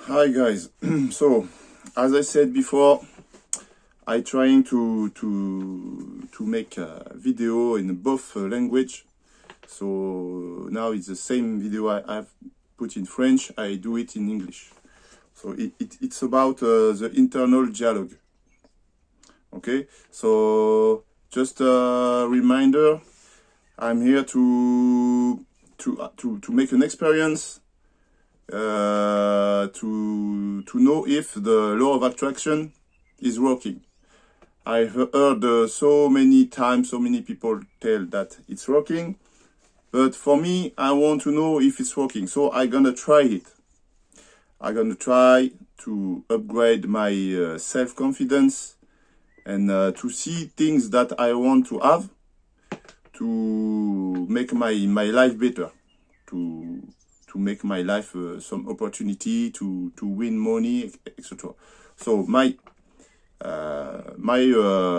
Hi guys. So, as I said before, I trying to make a video in both language. So now it's the same video I've put in French. I do it in English. So it's about the internal dialogue. Okay. So just a reminder. I'm here to make an experience. To know if the law of attraction is working. I've heard so many times, so many people tell that it's working, but for me, I want to know if it's working. So I'm gonna try it. I'm gonna try to upgrade my self-confidence and to see things that I want to have to make my life better, to make my life some opportunity to win money, etc. So my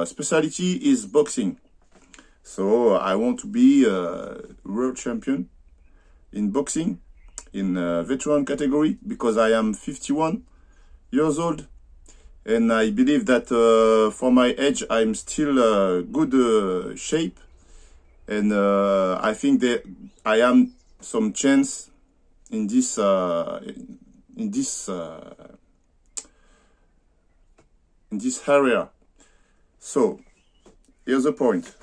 specialty is boxing. So I want to be a world champion in boxing in veteran category because I am 51 years old, and I believe that for my age I'm still good shape, and I think that I am some chance in this area. So here's the point.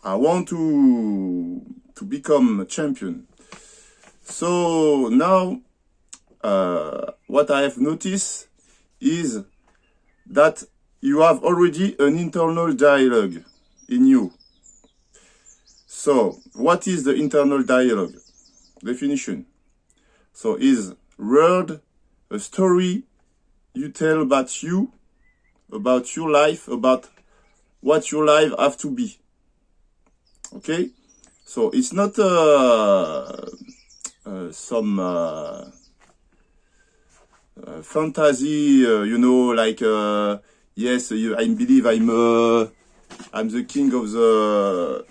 I want to become a champion. So now what I have noticed is that you have already an internal dialogue in you. So what is the internal dialogue? Definition. So is word, a story you tell about you, about your life, about what your life have to be. Okay? So it's not some fantasy, like yes, I believe I'm the king of the,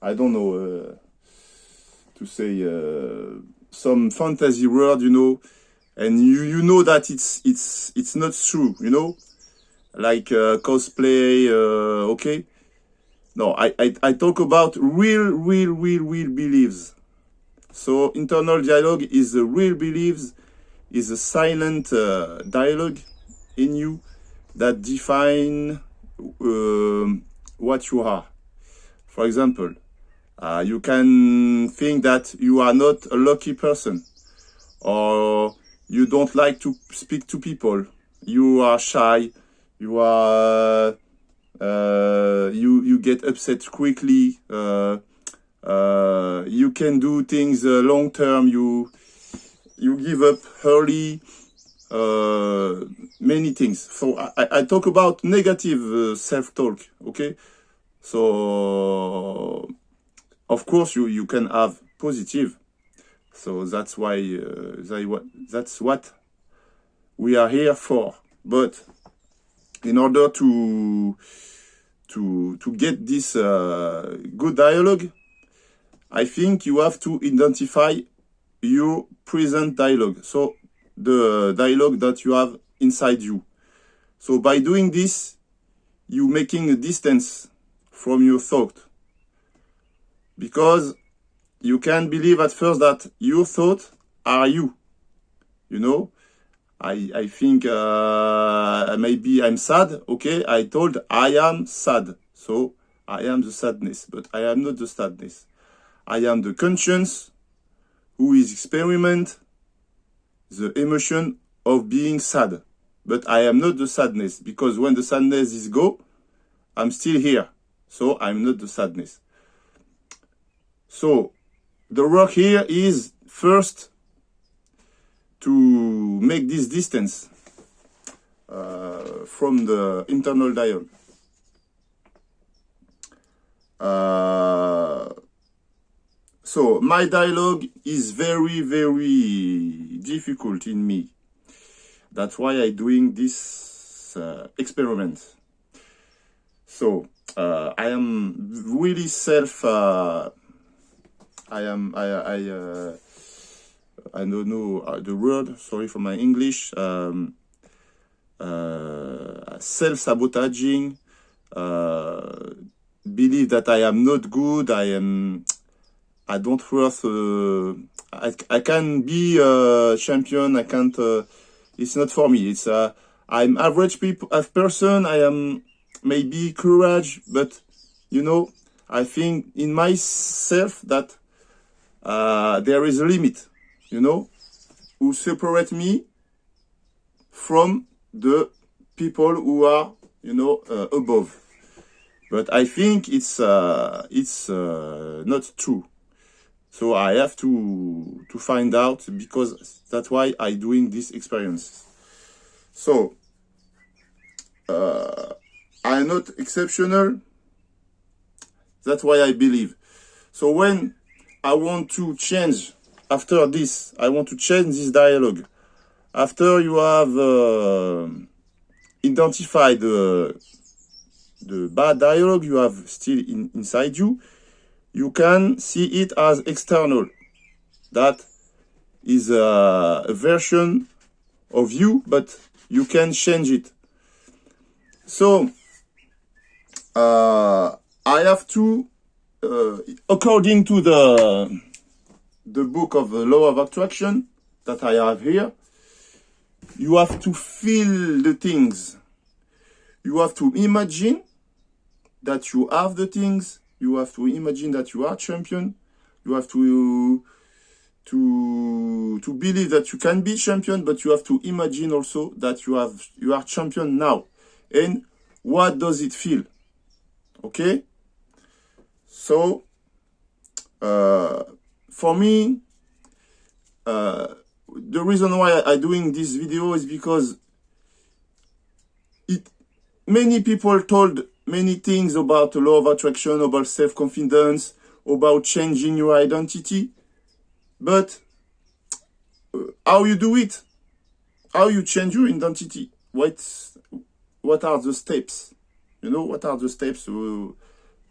I don't know, to say some fantasy word, and you know that it's not true, like cosplay, okay? No, I talk about real beliefs. So internal dialogue is the real beliefs, is a silent dialogue in you that define what you are. For example, you can think that you are not a lucky person, or you don't like to speak to people. You are shy. You are you get upset quickly. You can do things long term. You give up early. Many things. So I talk about negative self-talk. Okay, so. Of course, you can have positive. So that's why that's what we are here for. But in order to get this good dialogue, I think you have to identify your present dialogue. So the dialogue that you have inside you. So by doing this, you making a distance from your thought. Because you can believe at first that your thoughts are you. I think maybe I'm sad. Okay, I told I am sad. So I am the sadness, but I am not the sadness. I am the conscience who is experiment the emotion of being sad. But I am not the sadness, because when the sadness is go, I'm still here. So I'm not the sadness. So the work here is first to make this distance from the internal dialogue. So my dialogue is very difficult in me. That's why I'm doing this experiment. So I am really I don't know the word, sorry for my English, self-sabotaging, believe that I am not good, I don't worth, I can be a champion, I can't, it's not for me. It's, I'm average person, I am maybe courage, but, you know, I think in myself that there is a limit, you know, who separate me from the people who are, you know, above. But I think it's not true. So I have to find out, because that's why I doing this experience. So I'm not exceptional. That's why I believe. So when I want to change after this, I want to change this dialogue. After you have identified the bad dialogue you have still inside you, you can see it as external. That is a version of you, but you can change it. So I have to, according to the book of the law of attraction that I have here, you have to feel the things. You have to imagine that you have the things. You have to imagine that you are champion. You have to believe that you can be champion, but you have to imagine also that you are champion now. And what does it feel? Okay? So for me, the reason why I'm doing this video is because many people told many things about the law of attraction, about self-confidence, about changing your identity. But how you do it? How you change your identity? What are the steps? You know, what are the steps?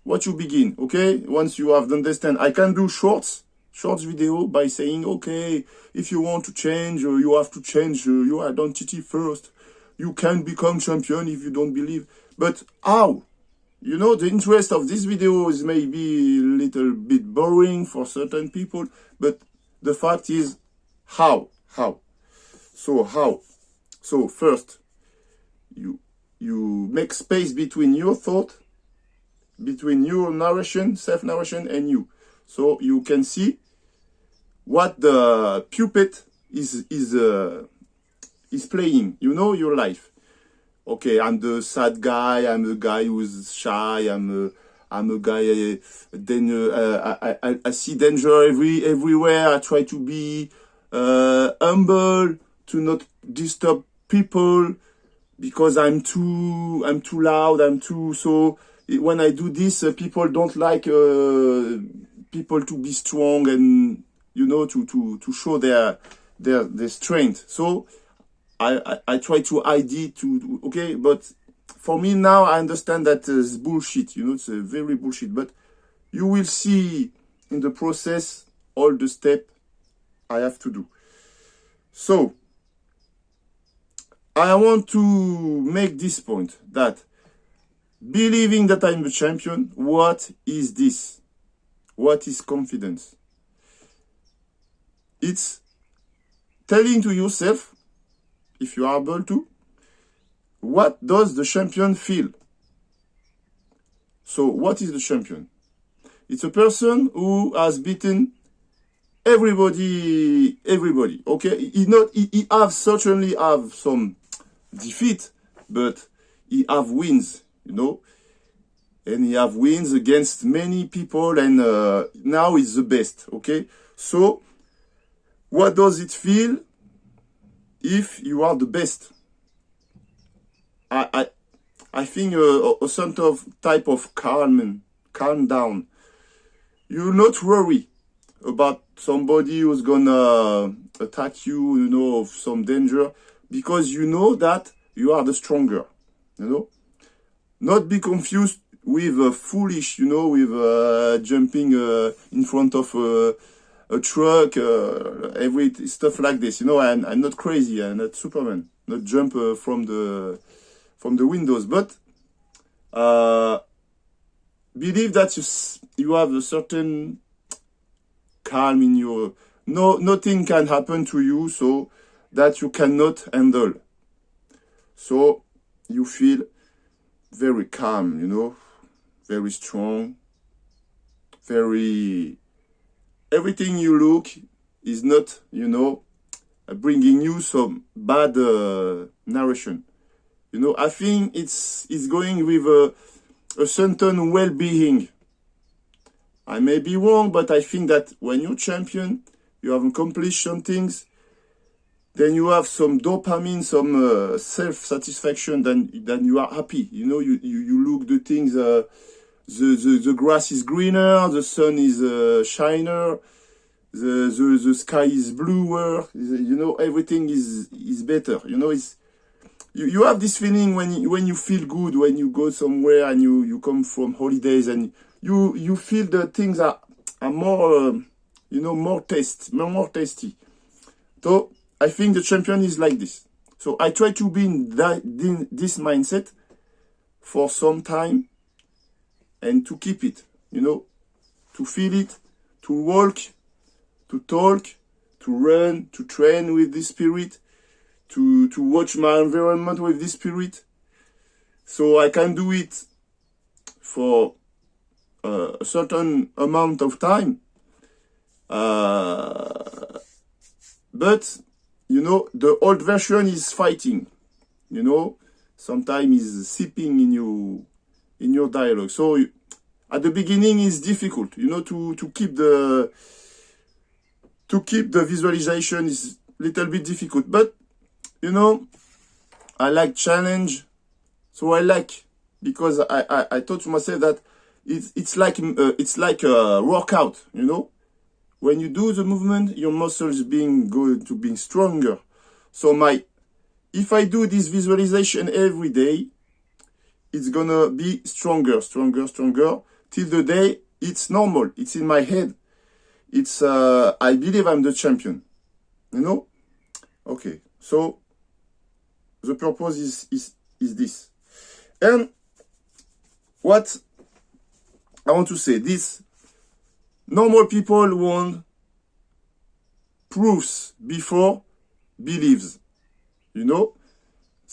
What you begin, okay? Once you have understand, I can do shorts video by saying, okay, if you want to change, you have to change your identity first. You can become champion if you don't believe. But how? You know, the interest of this video is maybe a little bit boring for certain people, but the fact is, how? So how? So first, you make space between your thought, between your narration, self-narration, and you. So you can see what the puppet is playing, you know, your life. Okay, I'm the sad guy, I'm the guy who's shy, I'm a guy, then I see danger everywhere, I try to be humble, to not disturb people, because I'm too loud, so when I do this, people don't like people to be strong and, you know, to show their strength. So I try to hide it, okay, but for me now I understand that it's bullshit, you know, it's a very bullshit, but you will see in the process all the steps I have to do. So I want to make this point that believing that I'm a champion, what is this? What is confidence? It's telling to yourself, if you are able to, what does the champion feel? So what is the champion? It's a person who has beaten everybody, okay? He certainly have some defeat, but he have wins, you know? And he have wins against many people, and now he's the best, okay? So what does it feel if you are the best? I think a sort of type of calm down. You not worry about somebody who's gonna attack you, you know, of some danger, because you know that you are the stronger, you know. Not be confused with foolish, you know, with jumping in front of a truck, every stuff like this. You know, I'm not crazy. I'm not Superman. Not jump from the windows, but believe that you have a certain calm in your. No, nothing can happen to you, so that you cannot handle. So you feel very calm, you know, very strong, very. Everything you look is not, you know, bringing you some bad narration. You know, I think it's going with a certain well-being. I may be wrong, but I think that when you're champion, you have accomplished some things, then you have some dopamine, some self-satisfaction, then you are happy. You know, you look the things, the grass is greener, the sun is shiner, the sky is bluer, you know, everything is better. You know, you have this feeling when you feel good, when you go somewhere and you come from holidays and you feel that things are more, you know, more tasty. So I think the champion is like this. So I try to be in this mindset for some time and to keep it, you know, to feel it, to walk, to talk, to run, to train with this spirit, to watch my environment with this spirit. So I can do it for a certain amount of time. But, you know, the old version is fighting, you know, sometimes is sipping in your dialogue. So at the beginning it's difficult, you know, to keep the visualization is a little bit difficult. But, you know, I like challenge. So I like, because I thought to myself that it's like a workout, you know. When you do the movement, your muscles going to be stronger. So if I do this visualization every day, it's gonna be stronger till the day it's normal. It's in my head. It's I believe I'm the champion. You know? Okay. So the purpose is this. And what I want to say, this normal people want proofs before beliefs. You know?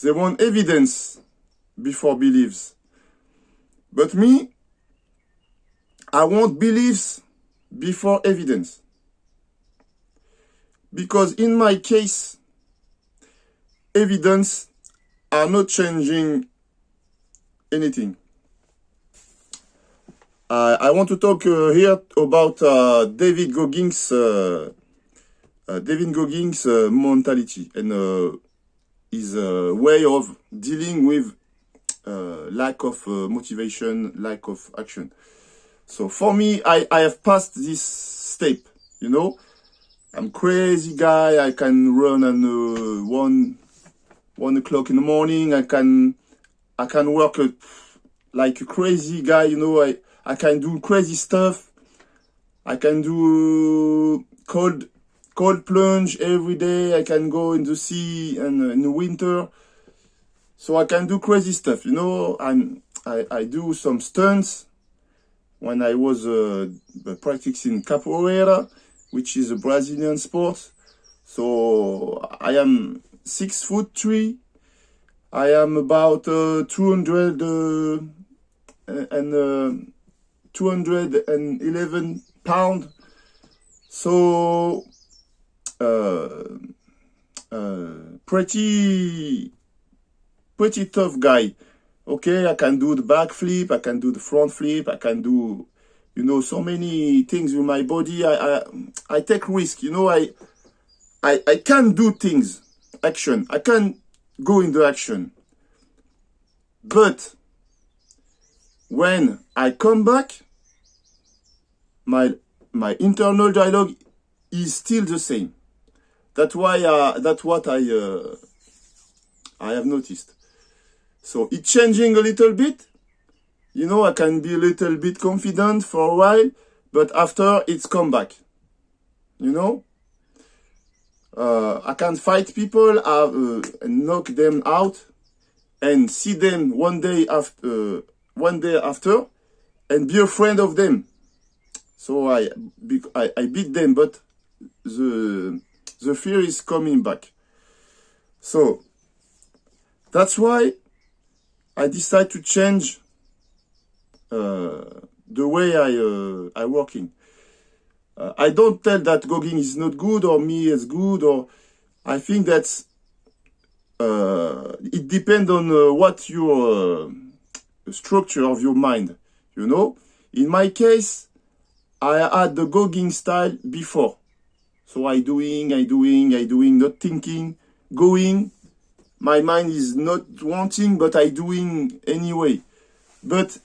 They want evidence before beliefs. But me, I want beliefs before evidence. Because in my case, evidence are not changing anything. I want to talk here about David Goggins' mentality and his way of dealing with lack of motivation, lack of action. So for me, I have passed this step. You know, I'm crazy guy. I can run at 1 o'clock in the morning. I can work like a crazy guy. You know, I can do crazy stuff. I can do cold plunge every day. I can go in the sea and in the winter. So I can do crazy stuff, you know. I do some stunts when I was practicing capoeira, which is a Brazilian sport. So I am 6'3". I am about 211 pounds. So pretty tough guy. Okay, I can do the back flip, I can do the front flip, I can do, you know, so many things with my body. I take risk, you know. I can do things, action. I can go into action. But when I come back, my internal dialogue is still the same. That's what I have noticed. So it's changing a little bit. You know, I can be a little bit confident for a while, but after it's come back. you know. I can fight people, knock them out, and see them one day after, and be a friend of them. So I beat them, but the fear is coming back. So that's why I decide to change the way I working. I don't tell that Gogging is not good or me is good, or I think that's it depends on what your structure of your mind, you know. In my case, I had the Gogging style before, so I doing, not thinking, going. My mind is not wanting, but I doing anyway. But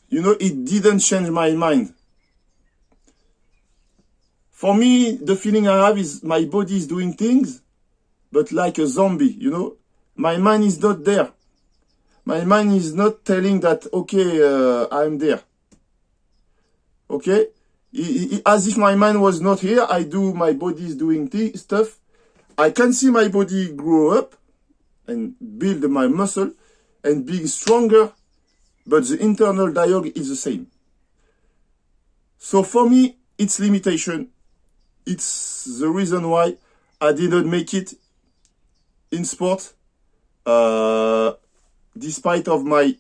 you know, it didn't change my mind. For me, the feeling I have is my body is doing things, but like a zombie, you know. My mind is not there. My mind is not telling that, okay, I'm there. Okay? As if my mind was not here, my body is doing stuff. I can see my body grow up and build my muscle and being stronger, but the internal dialogue is the same. So for me, it's limitation. It's the reason why I didn't make it in sport, despite of my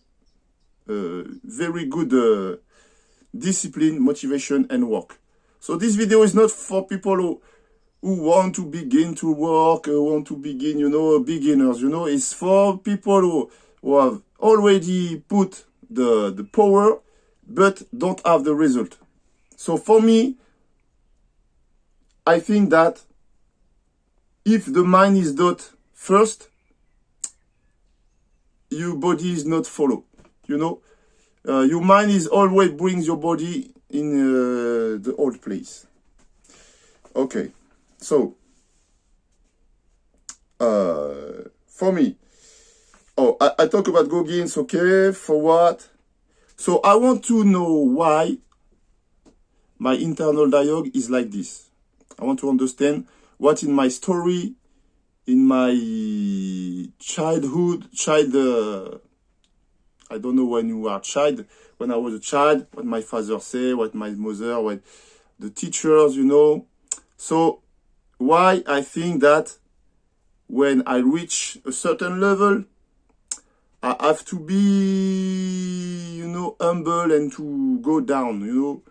very good discipline, motivation, and work. So this video is not for people who want to begin to work, want to begin, you know, beginners, you know. It's for people who have already put the power, but don't have the result. So for me, I think that if the mind is not first, your body is not follow, you know. Your mind is always brings your body in the old place. Okay, so for me, I talk about Goggins, okay, for what? So I want to know why my internal dialogue is like this. I want to understand what in my story, in my childhood, I don't know when you are a child, when I was a child, what my father say, what my mother, what the teachers, you know. So why I think that when I reach a certain level, I have to be, you know, humble and to go down, you know.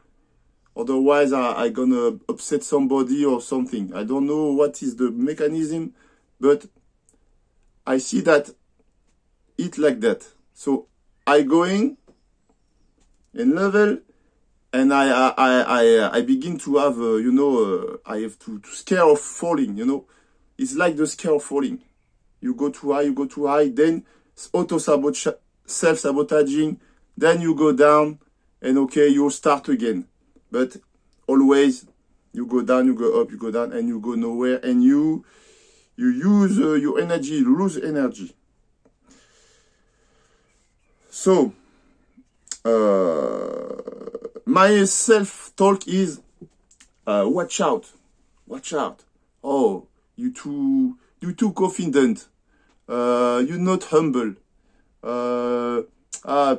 Otherwise, I gonna upset somebody or something. I don't know what is the mechanism, but I see that it like that. So I going in level, and I begin to have, you know, I have to scare of falling, you know. It's like the scare of falling. You go too high, then self-sabotaging, then you go down, and okay, you start again. But always, you go down, you go up, you go down, and you go nowhere, and you use your energy, you lose energy. So, my self-talk is, watch out. Oh, you too confident. You're not humble.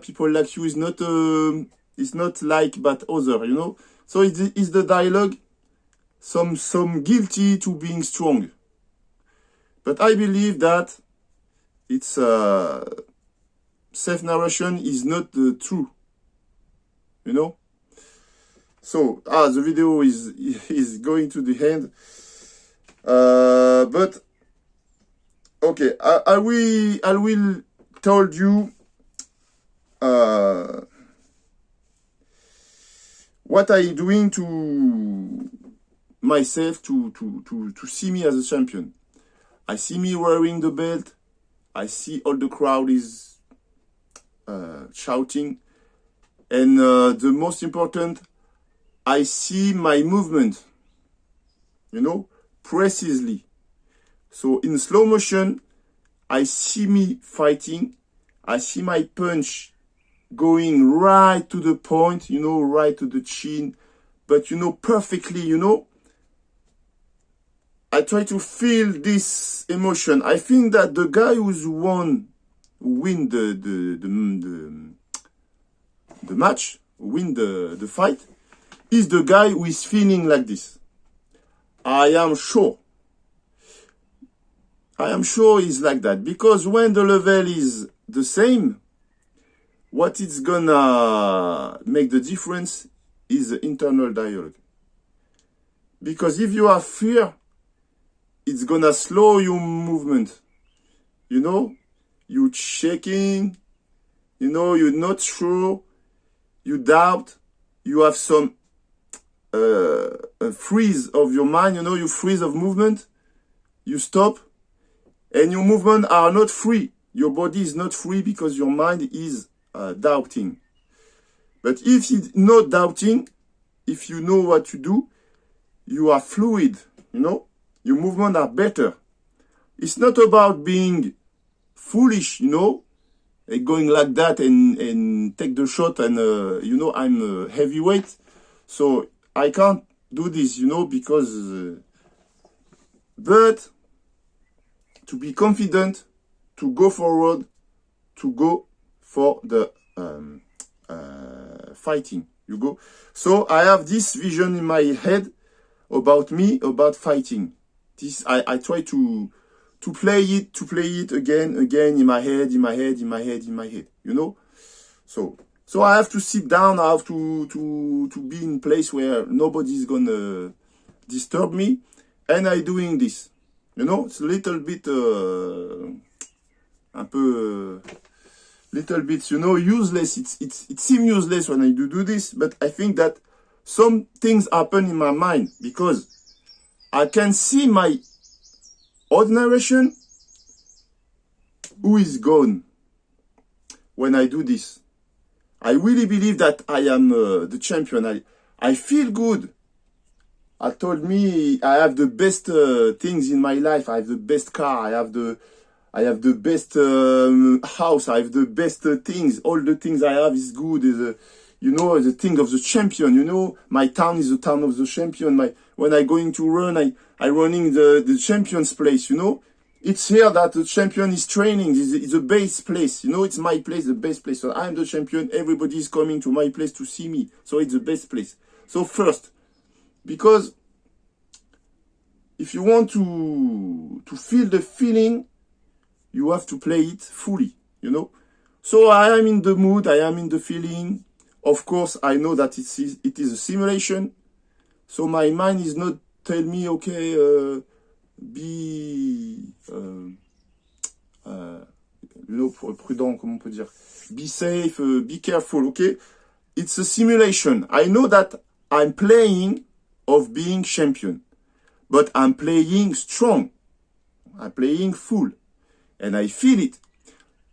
People like you is not like but other, you know. So it's the dialogue, some guilty to being strong. But I believe that it's self-narration is not the true, you know. So the video is going to the end. But okay, I will tell you what I'm doing to myself to see me as a champion. I see me wearing the belt. I see all the crowd is shouting, and the most important, I see my movement, you know, precisely. So in slow motion, I see me fighting. I see my punch going right to the point, you know, right to the chin, but you know, perfectly, you know. I try to feel this emotion. I think that the guy win the match, win the fight, is the guy who is feeling like this. I am sure it's like that, because when the level is the same, what it's gonna make the difference is the internal dialogue. Because if you have fear, it's gonna slow your movement. You know, you're shaking, you know, you're not sure, you doubt, you have some a freeze of your mind, you know, you freeze of movement, you stop, and your movement are not free. Your body is not free because your mind is doubting. But if you're not doubting, if you know what to do, you are fluid, you know, your movement are better. It's not about being foolish, you know, going like that and take the shot and, you know, I'm a heavyweight, so I can't do this, you know, because, but to be confident, to go forward, to go for the fighting, you go. So I have this vision in my head about me, about fighting. This, I try to play it again in my head, you know. So I have to sit down, I have to be in place where nobody's gonna disturb me, and I doing this. You know, it's a little bit, little bit, you know, useless. It seems useless when I do this, but I think that some things happen in my mind because I can see my old narration who is gone when I do this. I really believe that I am the champion. I feel good. I told me I have the best things in my life. I have the best car. I have the best house. I have the best things. All the things I have is good. Is you know, the thing of the champion. You know, my town is the town of the champion. When I going to run, I running the champion's place. You know, it's here that the champion is training. It's the best place. You know, it's my place, the best place. So I'm the champion. Everybody is coming to my place to see me. So it's the best place. So first, because if you want to feel the feeling, you have to play it fully, you know. So I am in the mood, I am in the feeling. Of course, I know that it is a simulation. So my mind is not tell me, okay, be, you know, prudent, comment on peut dire, be safe, be careful, okay. It's a simulation. I know that I'm playing of being champion, but I'm playing strong. I'm playing full. And I feel it.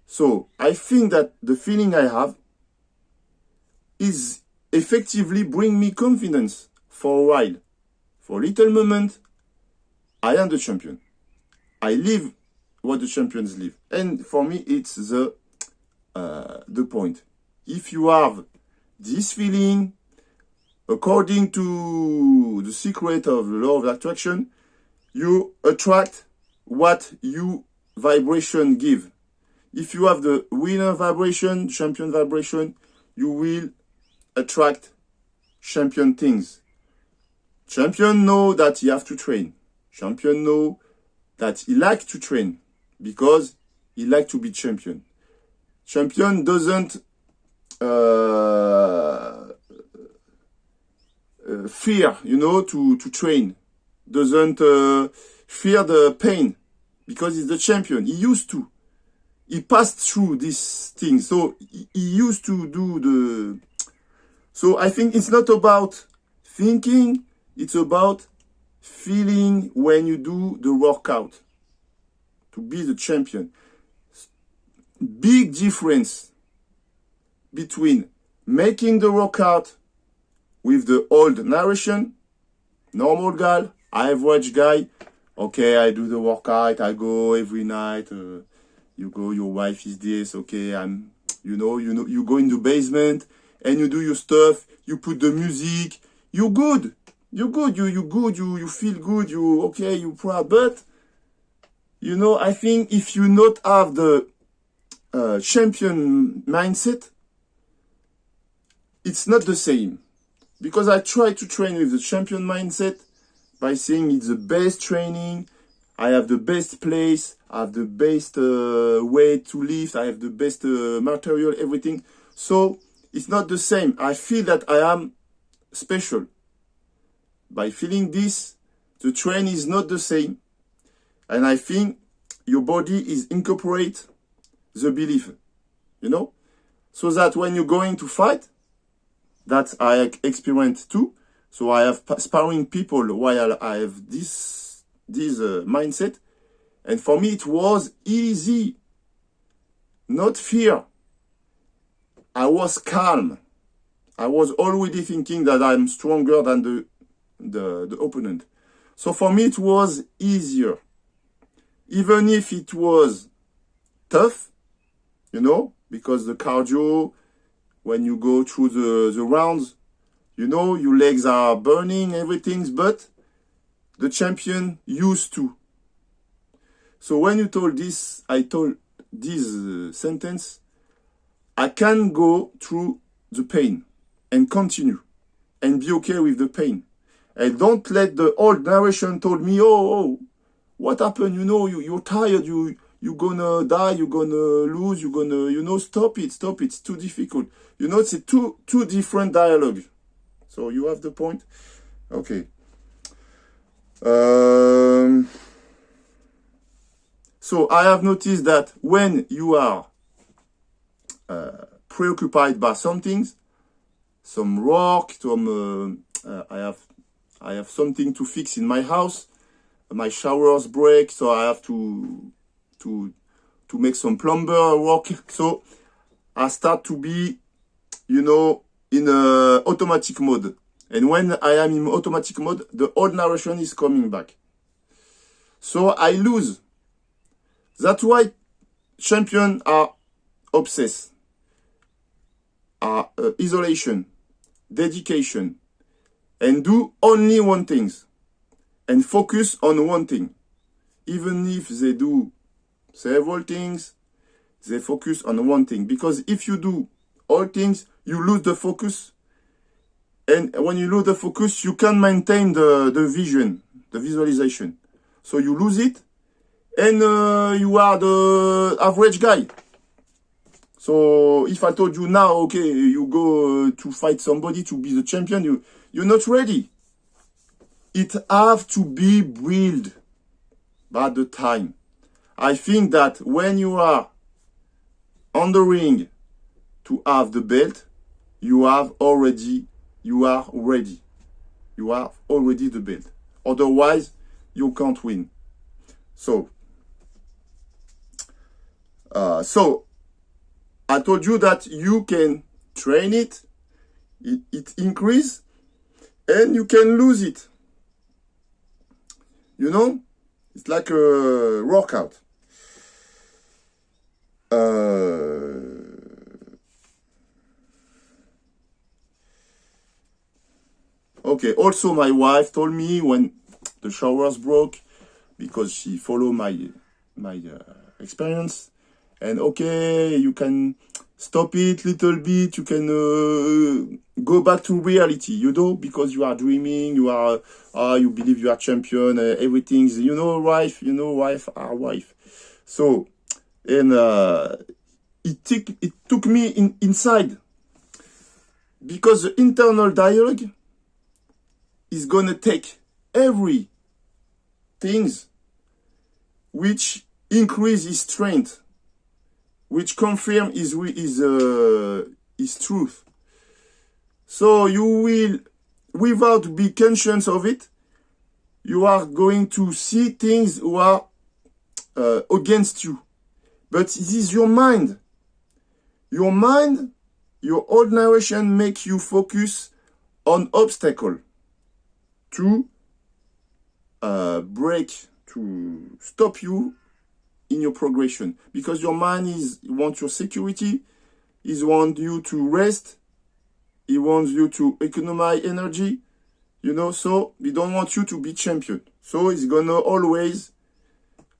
So I think that the feeling I have is effectively bring me confidence for a while. For a little moment, I am the champion. I live what the champions live. And for me, it's the point. If you have this feeling, according to the secret of the law of attraction, you attract what you vibration give. If you have the winner vibration, champion vibration, you will attract champion things. Champion know that you have to train. Champion know that he like to train because he like to be champion. Champion doesn't fear, you know, to train. Doesn't fear the pain because he's the champion. He used to. He passed through this thing. So he used to do the... So I think it's not about thinking. It's about feeling when you do the workout to be the champion. Big difference between making the workout with the old narration, normal guy, average guy. Okay, I do the workout. I go every night. You go, your wife is this. Okay, you go in the basement and you do your stuff. You put the music. You're good. you're good, you good, you feel good, you okay, you proud. But I think if you not have the champion mindset, it's not the same. Because I try to train with the champion mindset by saying it's the best training, I have the best place, I have the best way to lift, I have the best material, everything. So it's not the same. I feel that I am special. By feeling this, the train is not the same. And I think your body is incorporate the belief, so that when you're going to fight, that I experienced too. So I have sparring people while I have this mindset. And for me, it was easy. Not fear. I was calm. I was already thinking that I'm stronger than the opponent. So for me, it was easier. Even if it was tough, because the cardio, when you go through the rounds, your legs are burning, everything, but the champion used to. So when I told this sentence, I can go through the pain and continue and be okay with the pain. And don't let the old narration told me, oh, what happened? You're tired, you're gonna die, you're gonna lose, you're gonna, stop it, it's too difficult. It's a two different dialogue. So you have the point? Okay. So I have noticed that when you are preoccupied by some things, some work, I have something to fix in my house, my showers break, so I have to make some plumber work. So I start to be, in automatic mode. And when I am in automatic mode, the old narration is coming back. So I lose. That's why champions are obsessed. Are isolation, dedication, and do only one thing. And focus on one thing. Even if they do several things, they focus on one thing. Because if you do all things, you lose the focus. And when you lose the focus, you can maintain the vision, the visualization. So you lose it, and you are the average guy. So if I told you now, okay, you go to fight somebody to be the champion, you're not ready. It have to be built by the time. I think that when you are on the ring to have the belt, you are ready. You have already the belt. Otherwise, you can't win. So I told you that you can train it increase, and you can lose it. It's like a workout. Okay, also my wife told me when the showers broke, because she followed my experience, and okay, you can stop it little bit, you can go back to reality, because you are dreaming, you believe you are champion, everything's, wife are wife. So, and it took me inside, because the internal dialogue is gonna take every things which increase his strength, which confirm his truth. So you will, without be conscious of it, you are going to see things who are against you. But it is your mind. Your mind, your old narration make you focus on obstacle to break, to stop you in your progression. Because your mind wants your security, it wants you to rest, it wants you to economize energy, you know, so we don't want you to be champion. So it's gonna always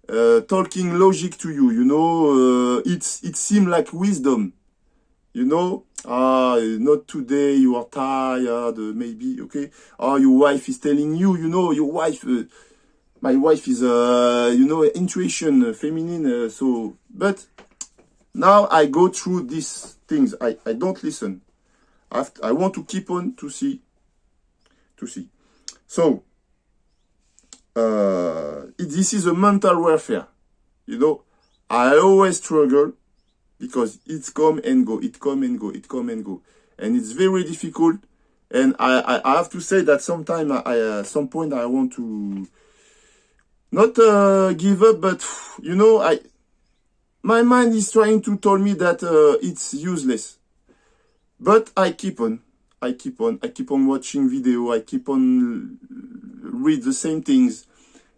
talking logic to you, you know, it seems like wisdom, you know, not today, you are tired, maybe, okay, your wife is telling you, you know, your wife, my wife is, you know, intuition, feminine, so, but now I go through these things, I don't listen, I want to keep on to see, so, this is a mental warfare, you know. I always struggle because it come and go, and it's very difficult. And I have to say that sometimes at some point I want to not give up, but you know, my mind is trying to tell me that it's useless, but I keep on watching video, I keep on read the same things.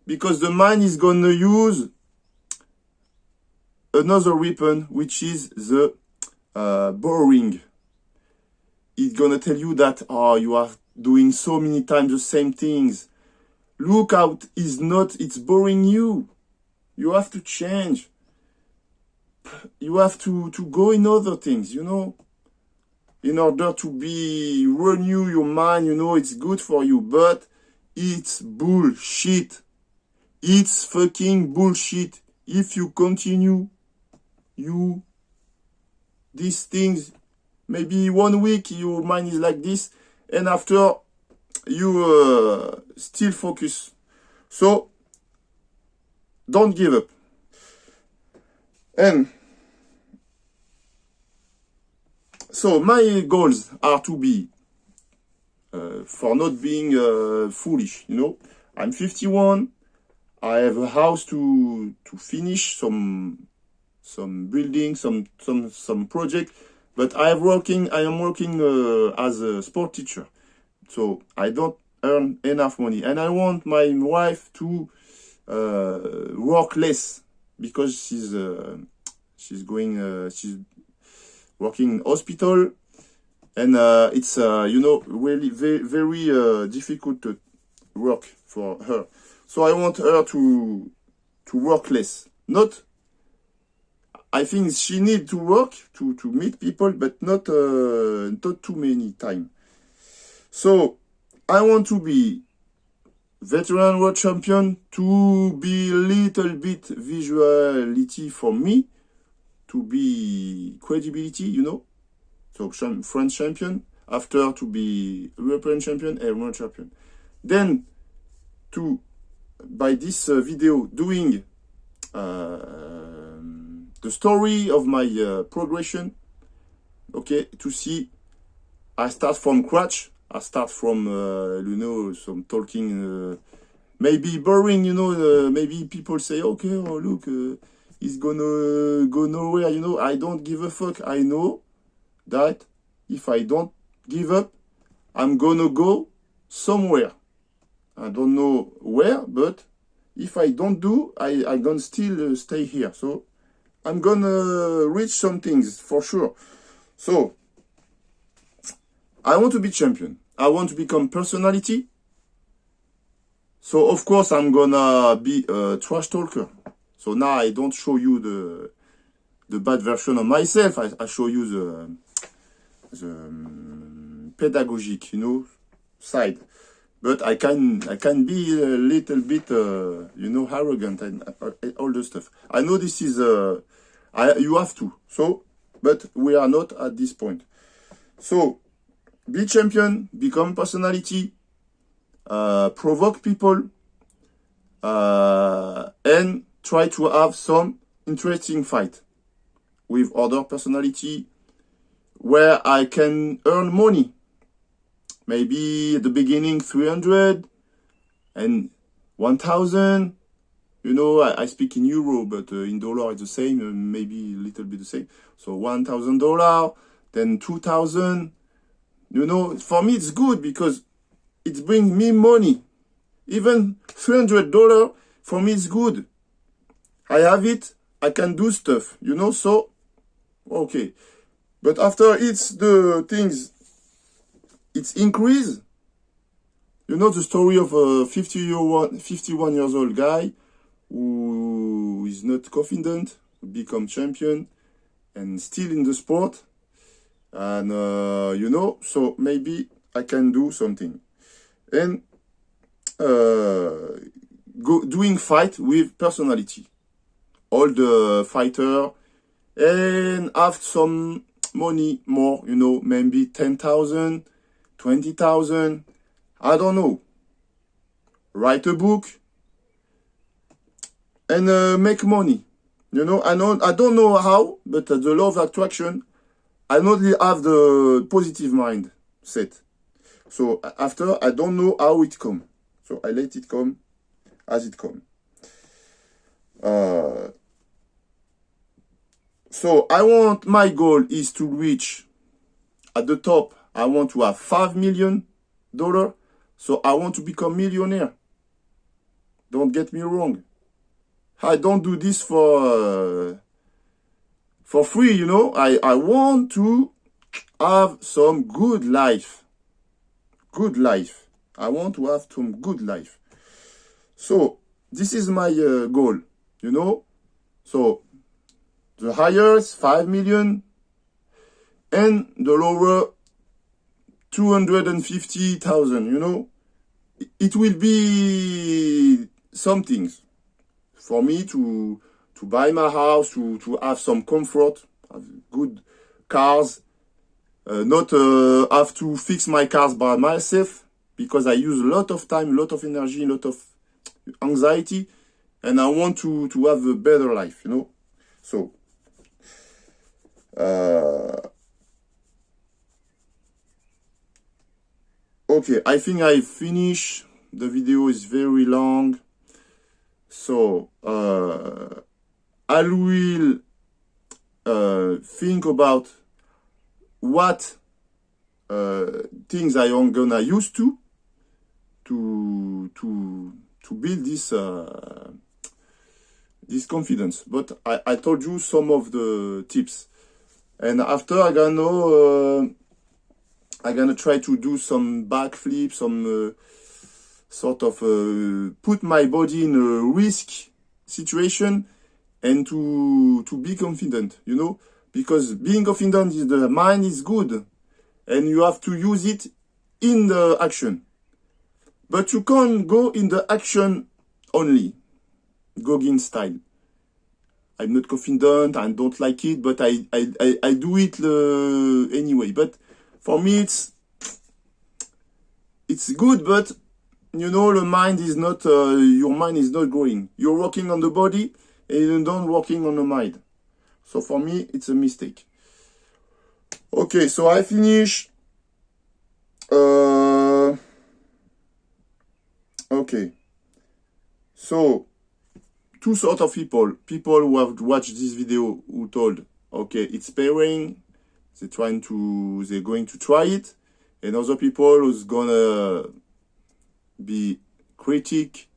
Because the mind is going to use another weapon, which is the boring. It's going to tell you that, you are doing so many times the same things. Look out, it's boring you. You have to change. You have to go in other things, you know. In order to renew your mind, you know, it's good for you. But it's bullshit. It's fucking bullshit. If you continue, these things, maybe 1 week your mind is like this, and after you still focus. So don't give up. And so my goals are to be for not being foolish, you know. I'm 51. I have a house to finish, some building, some project, but I am working as a sport teacher, so I don't earn enough money, and I want my wife to work less because she's working in hospital, and it's you know, really very difficult to work for her. So I want her to work less. Not, I think she need to work to meet people, but not too many time. So I want to be veteran world champion, to be a little bit visuality for me, to be credibility, you know. So French champion, after to be European champion and world champion. Then by this video doing the story of my progression, okay, to see I start from scratch, I start from you know, some talking maybe boring, you know, maybe people say, okay, oh look, he's gonna go nowhere, you know. I don't give a fuck. I know that if I don't give up, I'm gonna go somewhere. I don't know where, but if I don't do, I'm gonna still stay here. So I'm gonna reach some things for sure. So I want to be champion. I want to become personality. So of course I'm gonna be a trash talker. So now I don't show you the bad version of myself. I show you the pedagogic, you know, side. But I can be a little bit, you know, arrogant and all the stuff. I know this is, you have to. So, but we are not at this point. So, be champion, become personality, provoke people, and try to have some interesting fight with other personality where I can earn money. Maybe at the beginning 300 and 1,000. You know, I speak in euro, but in dollar it's the same, maybe a little bit the same. So $1,000, then 2,000. You know, for me it's good because it brings me money. Even $300 for me is good. I have it, I can do stuff, you know, so okay. But after it's the things, it's increase, You know the story of a 51 years old guy who is not confident, become champion, and still in the sport. And you know, so maybe I can do something. And doing fight with personality. All the fighter and have some money more, you know, maybe 10,000, 20,000, I don't know. Write a book and make money. You know, I don't know how, but the law of attraction, I only have the positive mind set. So after, I don't know how it come. So I let it come as it come. So my goal is to reach at the top. I want to have $5 million. So I want to become millionaire. Don't get me wrong. I don't do this for free, you know. I want to have some good life. Good life. I want to have some good life. So this is my goal, you know. So the highest 5 million and the lower 250,000, you know. It will be some things for me to buy my house, to have some comfort, have good cars, not have to fix my cars by myself, because I use a lot of time, a lot of energy, a lot of anxiety, and I want to have a better life, you know. So okay, I think I finished. The video is very long. So I will think about what things I am gonna use to build this confidence. But I told you some of the tips, and after I'm gonna try to do some backflip, some sort of put my body in a risk situation, and to be confident, you know, because being confident is the mind is good, and you have to use it in the action. But you can't go in the action only, Gauguin style. I'm not confident, I don't like it, but I do it anyway. But for me, it's good, but you know, the mind is not, your mind is not growing. You're working on the body and you're not working on the mind. So for me, it's a mistake. Okay, so I finish. Okay. So, two sort of people. People who have watched this video who told, okay, it's paying. They're going to try it. And other people who's gonna be critic,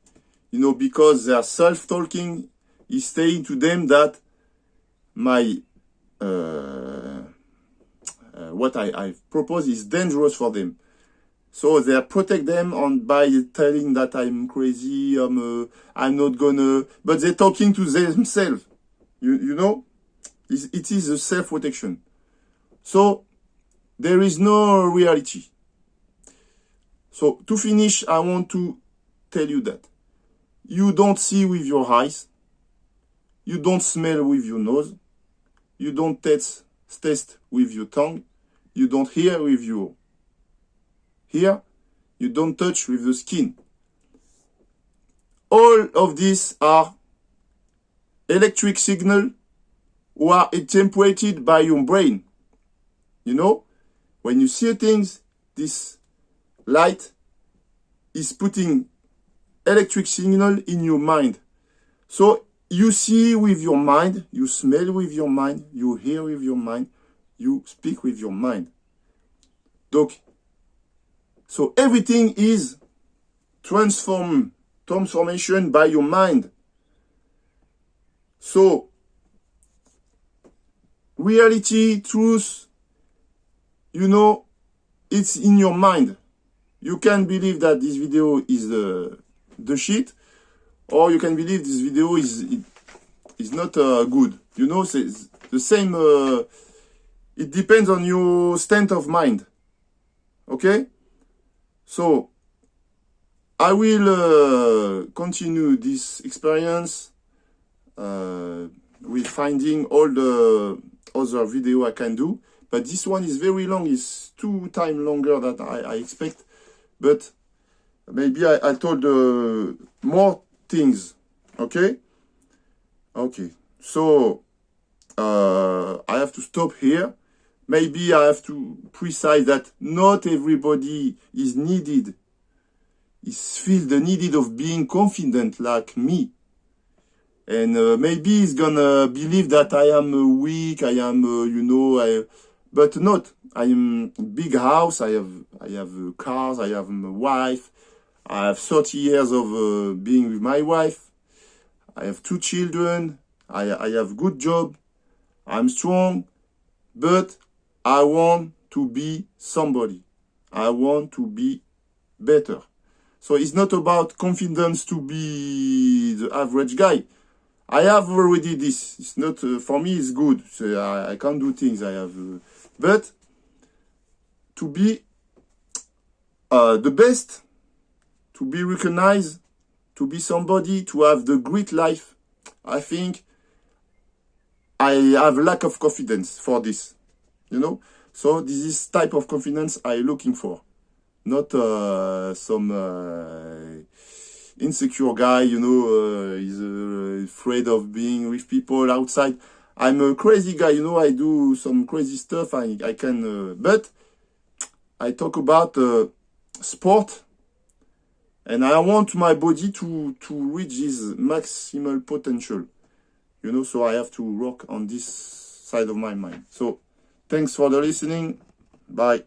you know, because their self-talking is saying to them that my what I propose is dangerous for them. So they protect them by telling that I'm crazy, I'm not gonna, but they're talking to themselves. You know, it is a self-protection. So there is no reality. So to finish, I want to tell you that you don't see with your eyes, you don't smell with your nose, you don't taste with your tongue, you don't hear with your ear, you don't touch with the skin. All of these are electric signals who are interpreted by your brain. You know, when you see things, this light is putting electric signal in your mind. So you see with your mind, you smell with your mind, you hear with your mind, you speak with your mind. So everything is transformation by your mind. So reality, truth, you know, it's in your mind. you can believe that this video is the shit, or you can believe this video is not good. You know, it's the same. It depends on your state of mind. Okay? So, I will continue this experience with finding all the other video I can do. But this one is very long. It's 2 times longer than I expect. But maybe I told more things. Okay? Okay. So, I have to stop here. Maybe I have to precise that not everybody is needed, feel the needed of being confident like me. And maybe he's gonna believe that I am weak, I am, but not. I am big house, I have cars, I have a wife, I have 30 years of being with my wife, I have 2 children, I have good job, I'm strong, but I want to be somebody. I want to be better. So it's not about confidence to be the average guy. I have already this. It's not, for me, it's good. So I can do things I have. But to be the best, to be recognized, to be somebody, to have the great life, I think I have lack of confidence for this. You know, so this is type of confidence I'm looking for, not some insecure guy. You know, he's afraid of being with people outside. I'm a crazy guy. You know, I do some crazy stuff. I can, but I talk about sport, and I want my body to reach its maximal potential. You know, so I have to work on this side of my mind. So. Thanks for the listening. Bye.